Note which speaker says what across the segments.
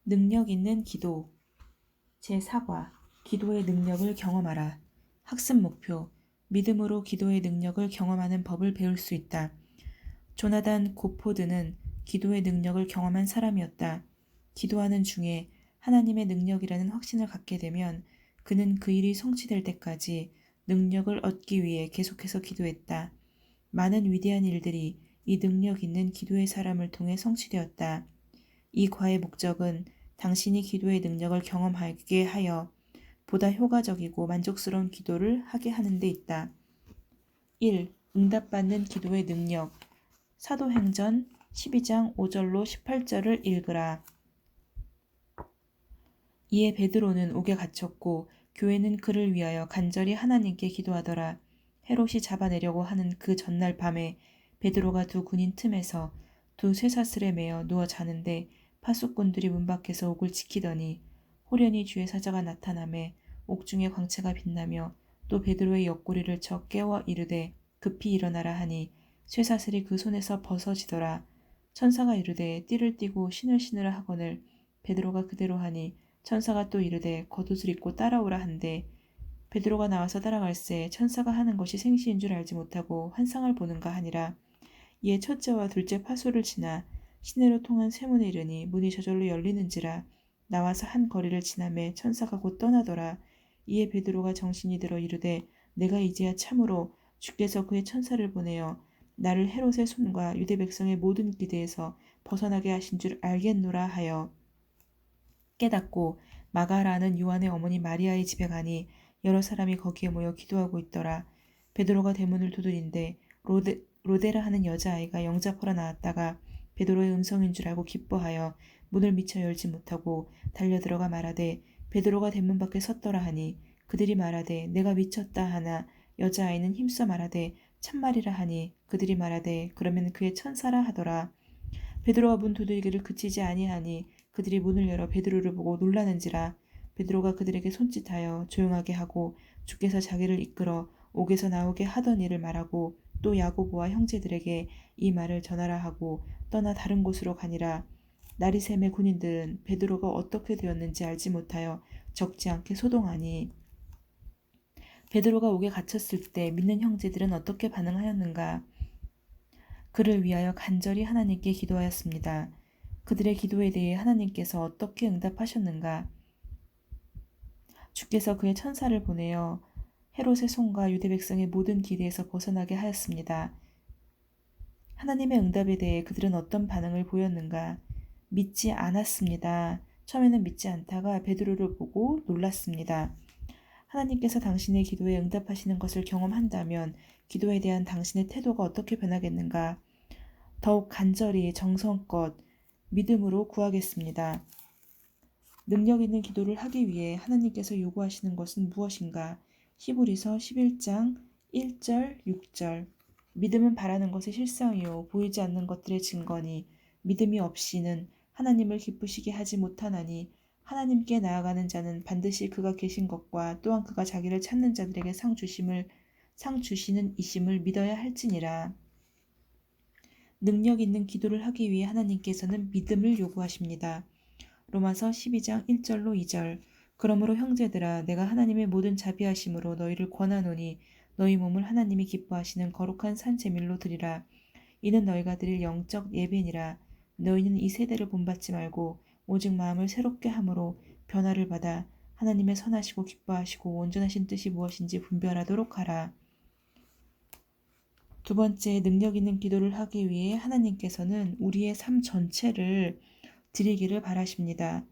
Speaker 1: 능력 있는 기도 제4과 기도의 능력을 경험하라. 학습 목표 믿음으로 기도의 능력을 경험하는 법을 배울 수 있다. 조나단 고포드는 기도의 능력을 경험한 사람이었다. 기도하는 중에 하나님의 능력이라는 확신을 갖게 되면 그는 그 일이 성취될 때까지 능력을 얻기 위해 계속해서 기도했다. 많은 위대한 일들이 이 능력 있는 기도의 사람을 통해 성취되었다. 이 과의 목적은 당신이 기도의 능력을 경험하게 하여 보다 효과적이고 만족스러운 기도를 하게 하는 데 있다. 1. 응답받는 기도의 능력 사도행전 12장 5절로 18절을 읽으라. 이에 베드로는 옥에 갇혔고 교회는 그를 위하여 간절히 하나님께 기도하더라. 헤롯이 잡아내려고 하는 그 전날 밤에 베드로가 두 군인 틈에서 두 쇠사슬에 매어 누워 자는데 파수꾼들이 문 밖에서 옥을 지키더니 호련히 주의 사자가 나타나매 옥중에 광채가 빛나며 또 베드로의 옆구리를 쳐 깨워 이르되 급히 일어나라 하니 쇠사슬이 그 손에서 벗어지더라. 천사가 이르되 띠를 띠고 신을 신으라 하거늘 베드로가 그대로 하니 천사가 또 이르되 겉옷을 입고 따라오라 한대 베드로가 나와서 따라갈새 천사가 하는 것이 생시인 줄 알지 못하고 환상을 보는가 하니라. 이에 첫째와 둘째 파수를 지나 시내로 통한 쇠문에 이르니 문이 저절로 열리는지라. 나와서 한 거리를 지나매 천사가 곧 떠나더라. 이에 베드로가 정신이 들어 이르되 내가 이제야 참으로 주께서 그의 천사를 보내어 나를 헤롯의 손과 유대 백성의 모든 기대에서 벗어나게 하신 줄 알겠노라 하여 깨닫고 마가라는 요한의 어머니 마리아의 집에 가니 여러 사람이 거기에 모여 기도하고 있더라. 베드로가 대문을 두드린데 로데라 하는 여자아이가 영접하러 나왔다가 베드로의 음성인 줄 알고 기뻐하여 문을 미처 열지 못하고 달려들어가 말하되 베드로가 대문 밖에 섰더라 하니 그들이 말하되 내가 미쳤다 하나 여자아이는 힘써 말하되 참말이라 하니 그들이 말하되 그러면 그의 천사라 하더라. 베드로가 문 두들기를 그치지 아니하니 그들이 문을 열어 베드로를 보고 놀라는지라. 베드로가 그들에게 손짓하여 조용하게 하고 주께서 자기를 이끌어 옥에서 나오게 하던 일을 말하고 또 야고보와 형제들에게 이 말을 전하라 하고 떠나 다른 곳으로 가니라. 날이 새매 군인들은 베드로가 어떻게 되었는지 알지 못하여 적지 않게 소동하니 베드로가 옥에 갇혔을 때 믿는 형제들은 어떻게 반응하였는가? 그를 위하여 간절히 하나님께 기도하였습니다. 그들의 기도에 대해 하나님께서 어떻게 응답하셨는가? 주께서 그의 천사를 보내어 헤롯의 손과 유대 백성의 모든 기대에서 벗어나게 하였습니다. 하나님의 응답에 대해 그들은 어떤 반응을 보였는가? 믿지 않았습니다. 처음에는 믿지 않다가 베드로를 보고 놀랐습니다. 하나님께서 당신의 기도에 응답하시는 것을 경험한다면 기도에 대한 당신의 태도가 어떻게 변하겠는가? 더욱 간절히 정성껏 믿음으로 구하겠습니다. 능력 있는 기도를 하기 위해 하나님께서 요구하시는 것은 무엇인가? 히브리서 11장 1절 6절 믿음은 바라는 것의 실상이요 보이지 않는 것들의 증거니 믿음이 없이는 하나님을 기쁘시게 하지 못하나니 하나님께 나아가는 자는 반드시 그가 계신 것과 또한 그가 자기를 찾는 자들에게 상 주시는 이심을 믿어야 할지니라. 능력 있는 기도를 하기 위해 하나님께서는 믿음을 요구하십니다. 로마서 12장 1절로 2절 그러므로 형제들아 내가 하나님의 모든 자비하심으로 너희를 권하노니 너희 몸을 하나님이 기뻐하시는 거룩한 산 제물로 드리라. 이는 너희가 드릴 영적 예배니라. 너희는 이 세대를 본받지 말고 오직 마음을 새롭게 함으로 변화를 받아 하나님의 선하시고 기뻐하시고 온전하신 뜻이 무엇인지 분별하도록 하라. 두 번째, 능력 있는 기도를 하기 위해 하나님께서는 우리의 삶 전체를 드리기를 바라십니다.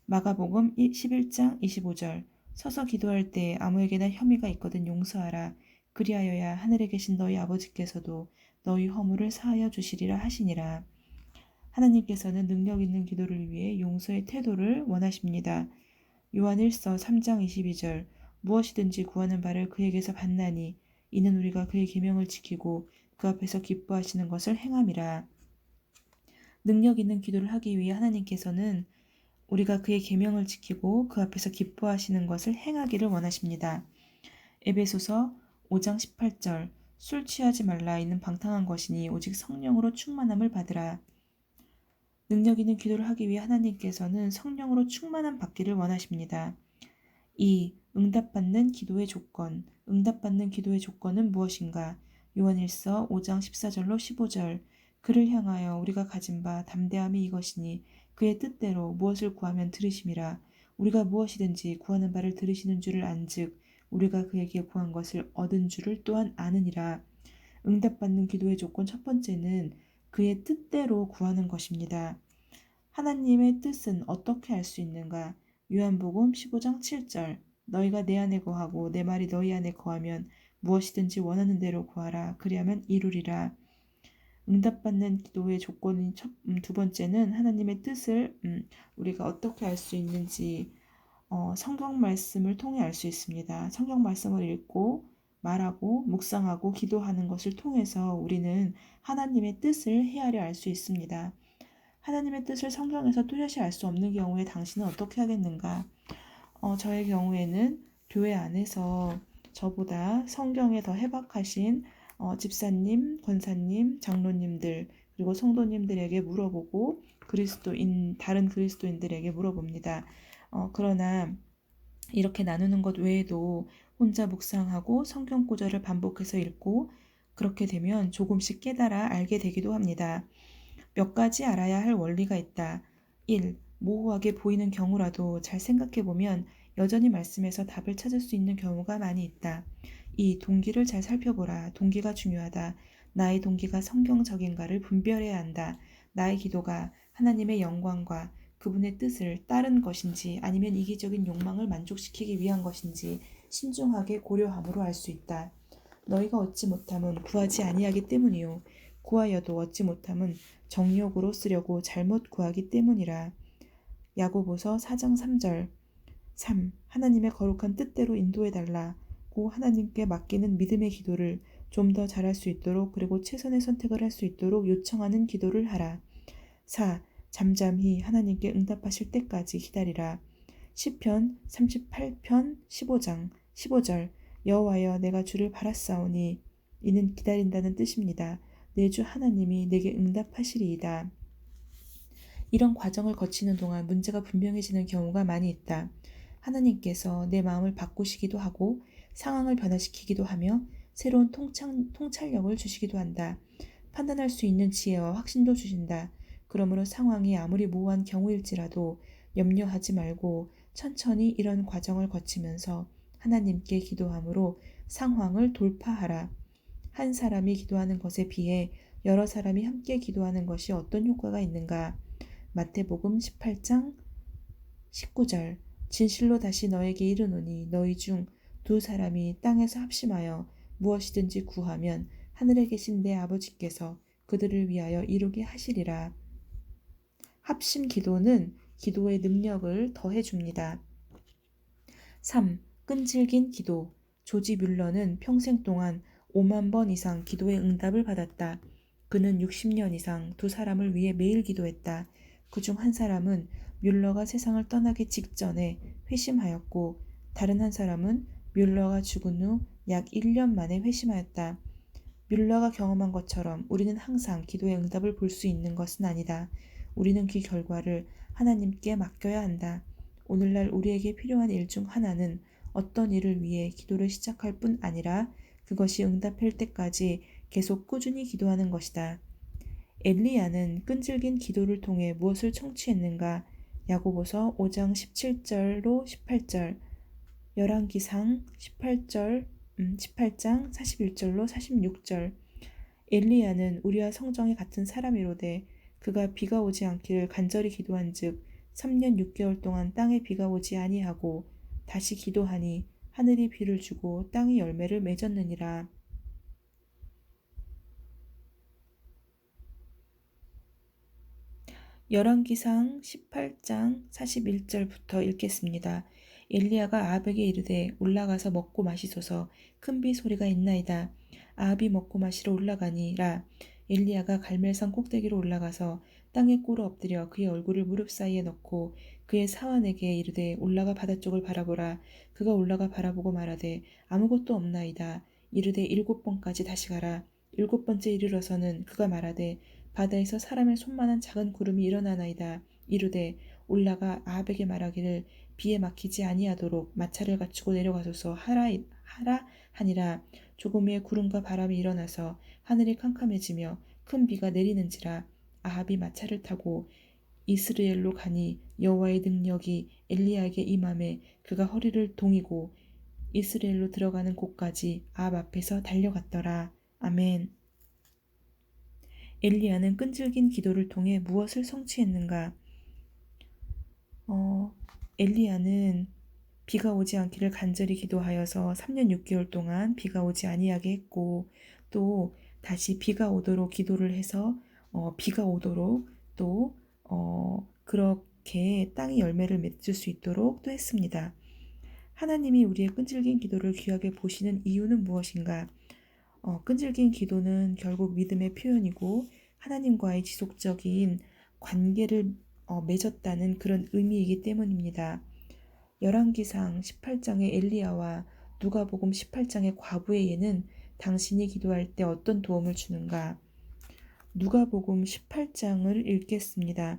Speaker 1: 마가복음 11장 25절 서서 기도할 때 아무에게나 혐의가 있거든 용서하라. 그리하여야 하늘에 계신 너희 아버지께서도 너희 허물을 사하여 주시리라 하시니라. 하나님께서는 능력 있는 기도를 위해 용서의 태도를 원하십니다. 요한 1서 3장 22절 무엇이든지 구하는 바를 그에게서 받나니 이는 우리가 그의 계명을 지키고 그 앞에서 기뻐하시는 것을 행함이라. 능력 있는 기도를 하기 위해 하나님께서는 우리가 그의 계명을 지키고 그 앞에서 기뻐하시는 것을 행하기를 원하십니다. 에베소서 5장 18절 술 취하지 말라 이는 방탕한 것이니 오직 성령으로 충만함을 받으라. 능력 있는 기도를 하기 위해 하나님께서는 성령으로 충만함 받기를 원하십니다. 2. 응답받는 기도의 조건. 응답받는 기도의 조건은 무엇인가? 요한일서 5장 14절로 15절. 그를 향하여 우리가 가진 바 담대함이 이것이니 그의 뜻대로 무엇을 구하면 들으심이라. 우리가 무엇이든지 구하는 바를 들으시는 줄을 안즉 우리가 그에게 구한 것을 얻은 줄을 또한 아느니라. 응답받는 기도의 조건 첫 번째는 그의 뜻대로 구하는 것입니다. 하나님의 뜻은 어떻게 알 수 있는가? 요한복음 15장 7절. 너희가 내 안에 거하고 내 말이 너희 안에 거하면 무엇이든지 원하는 대로 구하라. 그리하면 이루리라. 응답받는 기도의 조건인 두 번째는 하나님의 뜻을 우리가 어떻게 알 수 있는지 성경 말씀을 통해 알 수 있습니다. 성경 말씀을 읽고 말하고 묵상하고 기도하는 것을 통해서 우리는 하나님의 뜻을 헤아려 알 수 있습니다. 하나님의 뜻을 성경에서 뚜렷이 알 수 없는 경우에 당신은 어떻게 하겠는가? 저의 경우에는 교회 안에서 저보다 성경에 더 해박하신 집사님, 권사님, 장로님들 그리고 성도님들에게 물어보고 다른 그리스도인들에게 물어봅니다. 그러나 이렇게 나누는 것 외에도 혼자 묵상하고 성경 구절을 반복해서 읽고 그렇게 되면 조금씩 깨달아 알게 되기도 합니다. 몇 가지 알아야 할 원리가 있다. 1. 모호하게 보이는 경우라도 잘 생각해보면 여전히 말씀에서 답을 찾을 수 있는 경우가 많이 있다. 2. 동기를 잘 살펴보라. 동기가 중요하다. 나의 동기가 성경적인가를 분별해야 한다. 나의 기도가 하나님의 영광과 그분의 뜻을 따른 것인지 아니면 이기적인 욕망을 만족시키기 위한 것인지 신중하게 고려함으로 알 수 있다. 너희가 얻지 못함은 구하지 아니하기 때문이요 구하여도 얻지 못함은 정욕으로 쓰려고 잘못 구하기 때문이라. 야고보서 4장 3절. 3. 하나님의 거룩한 뜻대로 인도해달라. 고 하나님께 맡기는 믿음의 기도를 좀 더 잘할 수 있도록 그리고 최선의 선택을 할 수 있도록 요청하는 기도를 하라. 4. 잠잠히 하나님께 응답하실 때까지 기다리라. 시편 38편 15장 15절. 여호와여 내가 주를 바랐사오니 이는 기다린다는 뜻입니다. 내 주 하나님이 내게 응답하시리이다. 이런 과정을 거치는 동안 문제가 분명해지는 경우가 많이 있다. 하나님께서 내 마음을 바꾸시기도 하고 상황을 변화시키기도 하며 새로운 통찰력을 주시기도 한다. 판단할 수 있는 지혜와 확신도 주신다. 그러므로 상황이 아무리 모호한 경우일지라도 염려하지 말고 천천히 이런 과정을 거치면서 하나님께 기도함으로 상황을 돌파하라. 한 사람이 기도하는 것에 비해 여러 사람이 함께 기도하는 것이 어떤 효과가 있는가? 마태복음 18장 19절. 진실로 다시 너에게 이르노니 너희 중 두 사람이 땅에서 합심하여 무엇이든지 구하면 하늘에 계신 내 아버지께서 그들을 위하여 이루게 하시리라. 합심 기도는 기도의 능력을 더해줍니다. 3. 끈질긴 기도. 조지 뮬러는 평생 동안 5만 번 이상 기도의 응답을 받았다. 그는 60년 이상 두 사람을 위해 매일 기도했다. 그중 한 사람은 뮬러가 세상을 떠나기 직전에 회심하였고 다른 한 사람은 뮬러가 죽은 후 약 1년 만에 회심하였다. 뮬러가 경험한 것처럼 우리는 항상 기도의 응답을 볼 수 있는 것은 아니다. 우리는 그 결과를 하나님께 맡겨야 한다. 오늘날 우리에게 필요한 일 중 하나는 어떤 일을 위해 기도를 시작할 뿐 아니라 그것이 응답할 때까지 계속 꾸준히 기도하는 것이다. 엘리야는 끈질긴 기도를 통해 무엇을 청취했는가? 야고보서 5장 17절로 18절, 열왕기상 18장 41절로 46절. 엘리야는 우리와 성정이 같은 사람이로되 그가 비가 오지 않기를 간절히 기도한즉 3년 6개월 동안 땅에 비가 오지 아니하고 다시 기도하니 하늘이 비를 주고 땅이 열매를 맺었느니라. 열왕기상 18장 41절부터 읽겠습니다. 엘리야가 아합에게 이르되 올라가서 먹고 마시소서. 큰 비 소리가 있나이다. 아합이 먹고 마시러 올라가니라. 엘리야가 갈멜산 꼭대기로 올라가서 땅에 꿇어 엎드려 그의 얼굴을 무릎 사이에 넣고 그의 사환에게 이르되 올라가 바다 쪽을 바라보라. 그가 올라가 바라보고 말하되 아무것도 없나이다. 이르되 7번까지 다시 가라. 7번째 이르러서는 그가 말하되 바다에서 사람의 손만한 작은 구름이 일어나나이다. 이르되 올라가 아합에게 말하기를 비에 막히지 아니하도록 마차를 갖추고 내려가소서 하라 하니라. 조금 후에 구름과 바람이 일어나서 하늘이 캄캄해지며 큰 비가 내리는지라. 아합이 마차를 타고 이스라엘로 가니 여호와의 능력이 엘리야에게 임하매 그가 허리를 동이고 이스라엘로 들어가는 곳까지 아합 앞에서 달려갔더라. 아멘. 엘리야는 끈질긴 기도를 통해 무엇을 성취했는가? 엘리야는 비가 오지 않기를 간절히 기도하여서 3년 6개월 동안 비가 오지 아니하게 했고, 또 다시 비가 오도록 기도를 해서 비가 오도록 또 그렇게 땅이 열매를 맺을 수 있도록 또 했습니다. 하나님이 우리의 끈질긴 기도를 귀하게 보시는 이유는 무엇인가? 끈질긴 기도는 결국 믿음의 표현이고 하나님과의 지속적인 관계를 맺었다는 그런 의미이기 때문입니다. 열왕기상 18장의 엘리야와 누가복음 18장의 과부의 예는 당신이 기도할 때 어떤 도움을 주는가? 누가복음 18장을 읽겠습니다.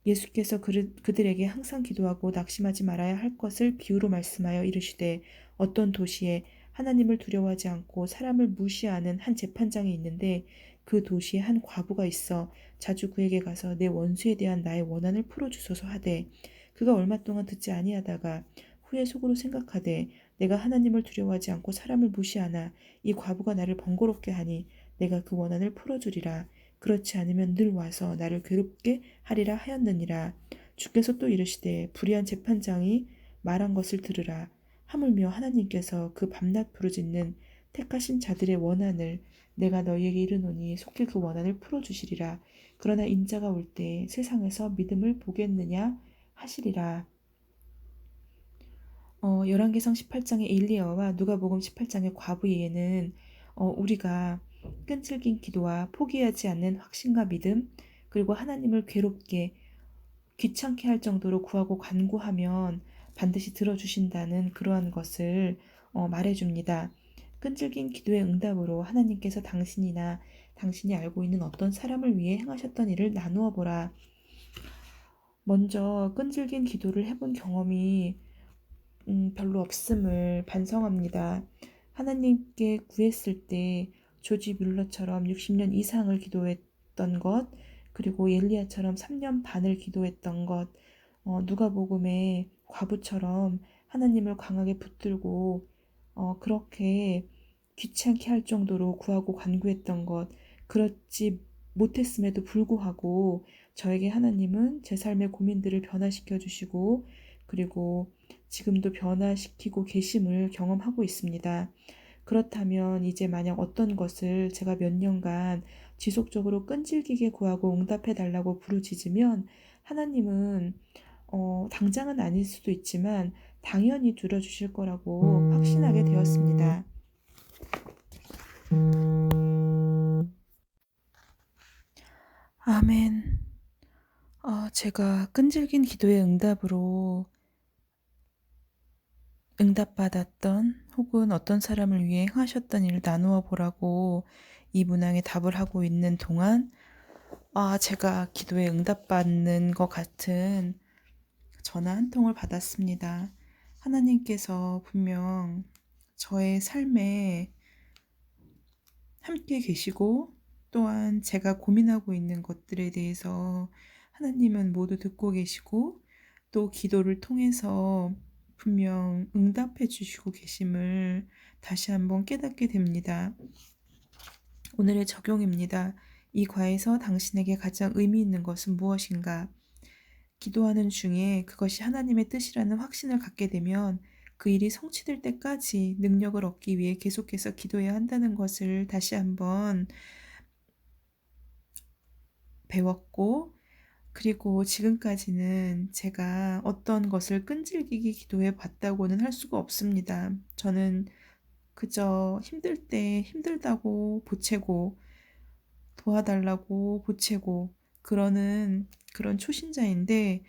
Speaker 1: 예수께서 그들에게 항상 기도하고 낙심하지 말아야 할 것을 비유로 말씀하여 이르시되 어떤 도시에 하나님을 두려워하지 않고 사람을 무시하는 한 재판장이 있는데 그 도시에 한 과부가 있어 자주 그에게 가서 내 원수에 대한 나의 원한을 풀어주소서 하되 그가 얼마 동안 듣지 아니하다가 후에 속으로 생각하되 내가 하나님을 두려워하지 않고 사람을 무시하나 이 과부가 나를 번거롭게 하니 내가 그 원한을 풀어주리라. 그렇지 않으면 늘 와서 나를 괴롭게 하리라 하였느니라. 주께서 또 이르시되 불의한 재판장이 말한 것을 들으라. 하물며 하나님께서 그 밤낮 부르짖는 택하신 자들의 원한을 내가 너희에게 이르노니 속히 그 원한을 풀어주시리라. 그러나 인자가 올 때 세상에서 믿음을 보겠느냐 하시리라. 열왕기상 18장의 엘리야와 누가복음 18장의 과부의 예는 우리가 끈질긴 기도와 포기하지 않는 확신과 믿음, 그리고 하나님을 괴롭게 귀찮게 할 정도로 구하고 간구하면 반드시 들어주신다는 그러한 것을 말해줍니다. 끈질긴 기도의 응답으로 하나님께서 당신이나 당신이 알고 있는 어떤 사람을 위해 행하셨던 일을 나누어 보라. 먼저 끈질긴 기도를 해본 경험이 별로 없음을 반성합니다. 하나님께 구했을 때 조지 뮬러처럼 60년 이상을 기도했던 것, 그리고 엘리야처럼 3년 반을 기도했던 것, 누가복음의 과부처럼 하나님을 강하게 붙들고 그렇게 귀찮게 할 정도로 구하고 간구했던 것, 그렇지 못했음에도 불구하고 저에게 하나님은 제 삶의 고민들을 변화시켜 주시고 그리고 지금도 변화시키고 계심을 경험하고 있습니다. 그렇다면 이제 만약 어떤 것을 제가 몇 년간 지속적으로 끈질기게 구하고 응답해 달라고 부르짖으면 하나님은 당장은 아닐 수도 있지만 당연히 들어주실 거라고 확신하게 되었습니다. 아멘. 제가 끈질긴 기도의 응답으로 응답받았던 혹은 어떤 사람을 위해 행하셨던 일을 나누어 보라고 이 문항에 답을 하고 있는 동안 제가 기도에 응답받는 것 같은 전화 한 통을 받았습니다. 하나님께서 분명 저의 삶에 함께 계시고 또한 제가 고민하고 있는 것들에 대해서 하나님은 모두 듣고 계시고 또 기도를 통해서 분명 응답해 주시고 계심을 다시 한번 깨닫게 됩니다. 오늘의 적용입니다. 이 과에서 당신에게 가장 의미 있는 것은 무엇인가? 기도하는 중에 그것이 하나님의 뜻이라는 확신을 갖게 되면 그 일이 성취될 때까지 능력을 얻기 위해 계속해서 기도해야 한다는 것을 다시 한번 배웠고, 그리고 지금까지는 제가 어떤 것을 끈질기게 기도해 봤다고는 할 수가 없습니다. 저는 그저 힘들 때 힘들다고 보채고 도와달라고 보채고 그러는 그런 초신자인데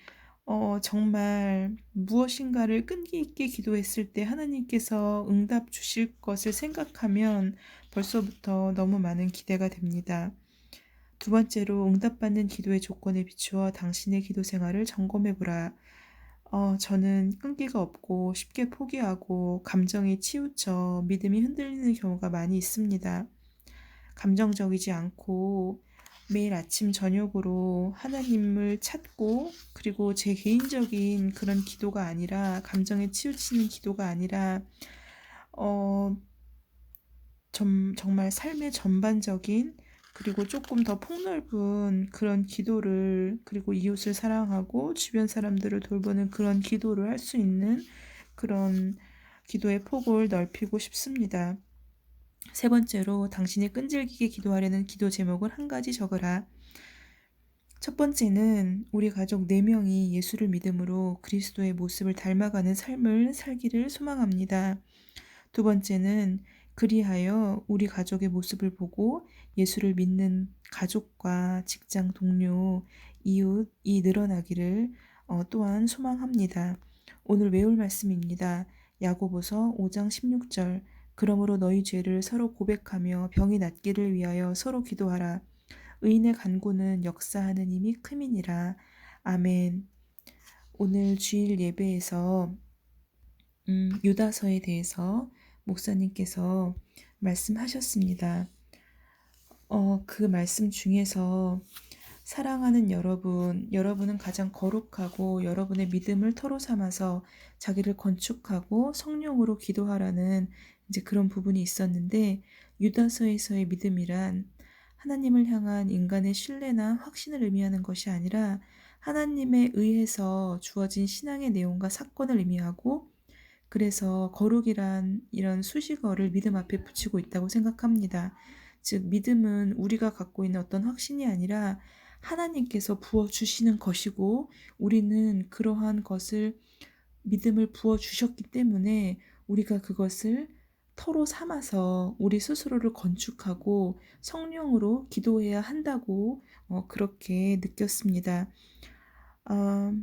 Speaker 1: 정말 무엇인가를 끈기 있게 기도했을 때 하나님께서 응답 주실 것을 생각하면 벌써부터 너무 많은 기대가 됩니다. 두 번째로 응답받는 기도의 조건에 비추어 당신의 기도 생활을 점검해 보라. 저는 끈기가 없고 쉽게 포기하고 감정에 치우쳐 믿음이 흔들리는 경우가 많이 있습니다. 감정적이지 않고 매일 아침 저녁으로 하나님을 찾고, 그리고 제 개인적인 그런 기도가 아니라, 감정에 치우치는 기도가 아니라 어 정말 삶의 전반적인, 그리고 조금 더 폭넓은 그런 기도를, 그리고 이웃을 사랑하고 주변 사람들을 돌보는 그런 기도를 할 수 있는 그런 기도의 폭을 넓히고 싶습니다. 세 번째로, 당신이 끈질기게 기도하려는 기도 제목을 한 가지 적으라. 첫 번째는 우리 가족 4명이 예수를 믿음으로 그리스도의 모습을 닮아가는 삶을 살기를 소망합니다. 두 번째는, 그리하여 우리 가족의 모습을 보고 예수를 믿는 가족과 직장 동료, 이웃이 늘어나기를 또한 소망합니다. 오늘 외울 말씀입니다. 야고보서 5장 16절. 그러므로 너희 죄를 서로 고백하며 병이 낫기를 위하여 서로 기도하라. 의인의 간구는 역사하는 힘이 큼이니라. 아멘. 오늘 주일 예배에서 유다서에 대해서 목사님께서 말씀하셨습니다. 그 말씀 중에서, 사랑하는 여러분, 여러분은 가장 거룩하고 여러분의 믿음을 토로 삼아서 자기를 건축하고 성령으로 기도하라는 이제 그런 부분이 있었는데, 유다서에서의 믿음이란 하나님을 향한 인간의 신뢰나 확신을 의미하는 것이 아니라 하나님에 의해서 주어진 신앙의 내용과 사건을 의미하고, 그래서 거룩이란 이런 수식어를 믿음 앞에 붙이고 있다고 생각합니다. 즉, 믿음은 우리가 갖고 있는 어떤 확신이 아니라 하나님께서 부어주시는 것이고, 우리는 그러한 것을, 믿음을 부어주셨기 때문에 우리가 그것을 터로 삼아서 우리 스스로를 건축하고 성령으로 기도해야 한다고 그렇게 느꼈습니다. 어,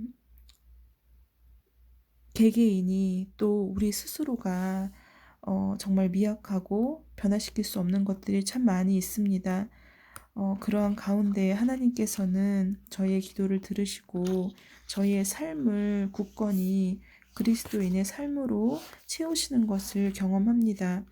Speaker 1: 개개인이, 또 우리 스스로가 정말 미약하고 변화시킬 수 없는 것들이 참 많이 있습니다. 그러한 가운데 하나님께서는 저희의 기도를 들으시고 저희의 삶을 굳건히 그리스도인의 삶으로 채우시는 것을 경험합니다.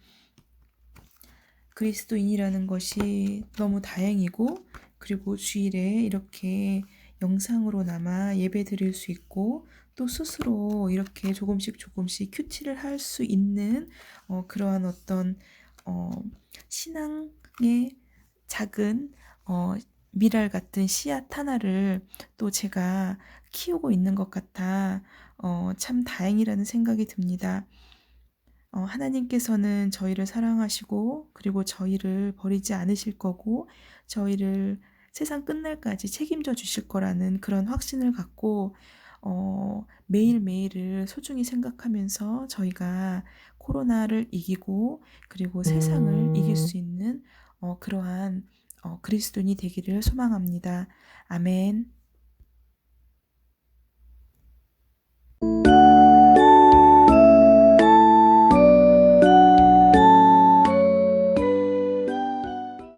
Speaker 1: 그리스도인이라는 것이 너무 다행이고, 그리고 주일에 이렇게 영상으로나마 예배 드릴 수 있고, 또 스스로 이렇게 조금씩 조금씩 큐티를 할 수 있는 그러한 어떤 신앙의 작은 미랄 같은 씨앗 하나를 또 제가 키우고 있는 것 같아 참 다행이라는 생각이 듭니다. 하나님께서는 저희를 사랑하시고, 그리고 저희를 버리지 않으실 거고, 저희를 세상 끝날까지 책임져 주실 거라는 그런 확신을 갖고 매일매일을 소중히 생각하면서 저희가 코로나를 이기고, 그리고 세상을 이길 수 있는 그러한 그리스도인이 되기를 소망합니다. 아멘.